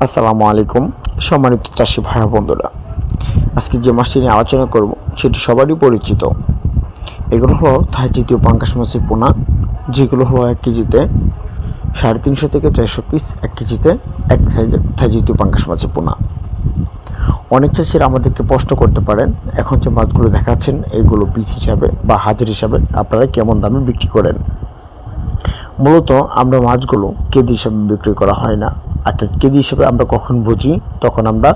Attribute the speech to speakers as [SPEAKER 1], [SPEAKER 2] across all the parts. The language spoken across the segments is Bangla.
[SPEAKER 1] আসসালামু আলাইকুম সম্মানিত চাষি ভাই বন্ধুরা। আজকে যে মাছটি নিয়ে আলোচনা করব সেটি সবারই পরিচিত। এগুলো হলো থাই জাতীয় পাঙ্গাস মাছের পোনা, যেগুলো হলো 1 কেজিতে 350 থেকে 400 পিস, 1 কেজিতে এক সাইজের থাই জাতীয় পাঙ্গাস মাছের পোনা। অনেক চাষিরা আমাদেরকে প্রশ্ন করতে পারেন, এখন যে মাছগুলো দেখাচ্ছেন এগুলো পিস হিসাবে বা হাজার হিসাবে আপনারা কেমন দামে বিক্রি করেন। মূলত আমরা মাছগুলো কেজি হিসাবে বিক্রি করা হয় না। অর্থাৎ কেজি হিসাবে আমরা কখন বুঝি, তখন আমরা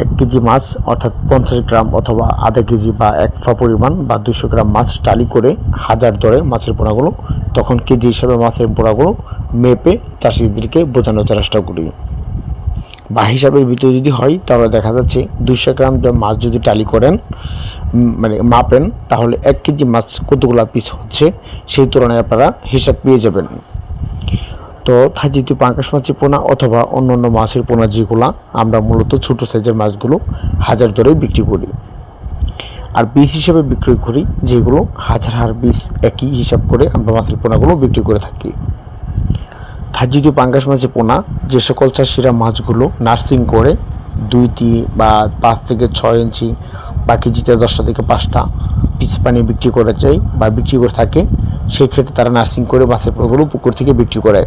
[SPEAKER 1] 1 কেজি মাছ অর্থাৎ 50 গ্রাম অথবা আধা কেজি বা 1 ফা পরিমাণ বা 200 গ্রাম মাছ টালি করে হাজার দরে মাছের পোনাগুলো, তখন কেজি হিসাবে মাছের পোনাগুলো মেপে চাষিদেরকে বোঝানোর চেষ্টা করি। বা হিসাবের ভিতরে যদি হয় তাহলে দেখা যাচ্ছে 200 গ্রাম মাছ যদি টালি করেন, মানে মাপেন, তাহলে 1 কেজি মাছ কতগুলো পিস হচ্ছে সেই তুলনায় আপনারা হিসাব পেয়ে যাবেন। তো থাই জাতীয় পাঙ্গাস মাছের পোনা অথবা অন্যান্য মাছের পোনা যেগুলো, আমরা মূলত ছোটো সাইজের মাছগুলো হাজার দরে বিক্রি করি। আর পিস হিসাবে বিক্রি করি যেগুলো হাজার পিস, একই হিসাব করে আমরা মাছের পোনাগুলো বিক্রি করে থাকি। থাই জাতীয় পাঙ্গাস মাছের পোনা যে সকল চাষিরা মাছগুলো নার্সিং করে 2 বা 5 থেকে 6 ইঞ্চি বা কেজিতে 10টা থেকে 5টা পিস পানি বিক্রি করে যায় বা বিক্রি করে থাকে, সেই ক্ষেত্রে তারা নার্সিং করে মাছের পোনাগুলো পুকুর থেকে বিক্রি করে।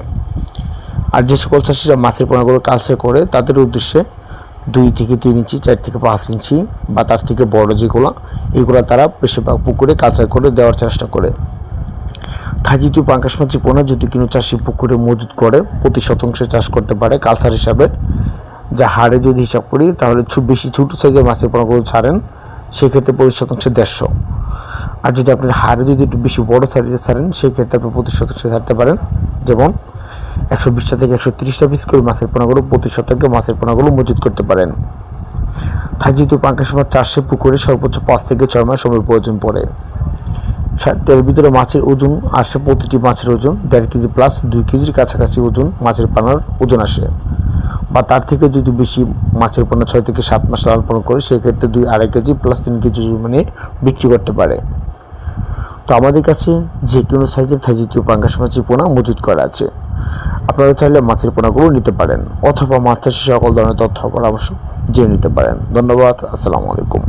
[SPEAKER 1] আর যে সকল চাষিরা মাছের পোনাগুলো কালচার করে তাদের উদ্দেশ্যে 2 থেকে 3 ইঞ্চি, 4 থেকে 5 ইঞ্চি বা তার থেকে বড় যেগুলো, এগুলো তারা বেশিরভাগ পুকুরে কালচার করে দেওয়ার চেষ্টা করে। থাই জাতীয় পাঙ্গাস মাছের পোনা যদি কোনো চাষি পুকুরে মজুত করে প্রতি শতাংশে চাষ করতে পারে কালচার হিসাবে, যা হারে যদি হিসাব করি তাহলে বেশি ছোটো সাইজের মাছের পোনাগুলো ছাড়েন, সেক্ষেত্রে প্রতি শতাংশে 150। আর যদি আপনার হারে যদি একটু বেশি বড় সাইজে ছাড়েন, সেই ক্ষেত্রে আপনি প্রতি শতাংশে ছাড়তে পারেন, যেমন 120টা থেকে 130টা পিস করে মাছের পোনাগুলো প্রতি শতাংশে মাছের পোনাগুলো মজুত করতে পারেন। থাই জাতীয় পাঙ্গাস মাছ চাষে পুকুরে সর্বোচ্চ 5 থেকে 6 মাস সময় প্রয়োজন পড়ে। এর ভিতরে মাছের ওজন আসে, প্রতিটি মাছের ওজন 1.5 কেজি প্লাস 2 কেজির কাছাকাছি ওজন মাছের পোনার ওজন আসে। বা তার থেকে যদি বেশি মাছের পোনা 6 থেকে 7 মাস লালন পালন করে, সেক্ষেত্রে 2.5 কেজি প্লাস 3 কেজি মানে বিক্রি করতে পারে। তো আমাদের কাছে যে কোনো সাইজের থাই জাতীয় পাঙ্গাস মাছের পোনা মজুত করা আছে। আপনারা চাইলে মাছের পোনাগুলো নিতে পারেন অথবা মাছ চাষের সকল ধরনের তথ্য পরামর্শ জেনে নিতে পারেন। ধন্যবাদ। আসসালামু আলাইকুম।